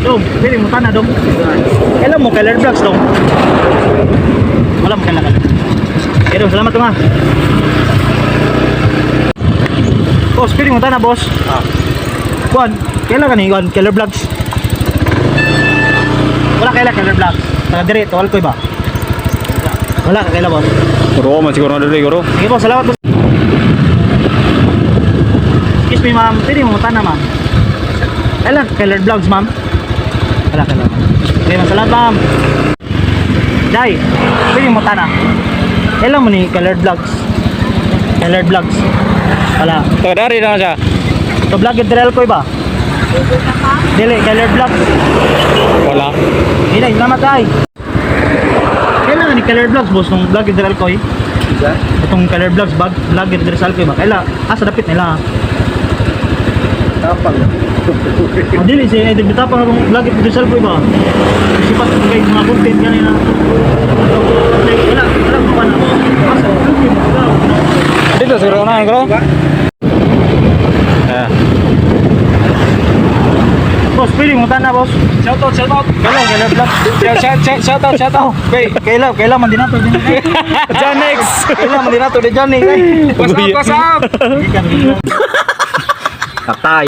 Dong, pili mo tana dong. Kailan mo color vlogs dong? Wala mo kailangan. Pero salamat dong ha. Boss, pili mo tana boss. Kuan, kailan ka ni Kuan color vlogs? Wala kailan color vlogs. Taga dire to alkoy ba? Wala ka kailan boss. Guro man siguro na dali guro. Sige boss, salamat boss. Excuse me ma'am, pili mo tana ma'am. Kailan color vlogs ma'am? Wala ka lang. Okay, salamat ma'am. Jai, pili mo tana. Kailan mo ni colored vlogs? Colored vlogs? Wala. Taga dari na siya. So vlog yung drill ko ba? Dili, colored vlogs. Wala. Hindi na, salamat ay. Kailan ni colored vlogs boss nung vlog yung drill ko eh? Itong colored vlogs, vlog yung drill ko ba? Kailan? Asa dapit nila. Tapang. Oh, dili, si Edith Bitapang akong vlog yung drill ko ba? Sipat ko guys, mga content kanina. Wala mo ka na. Asa, Dito siguro na guro. boss, pili mo tana boss. Shout out. Kailan, colored vlogs? Shout out. Kailan man din nato din. Janex. Kailan man din nato din Johnny. What's up? Tatay.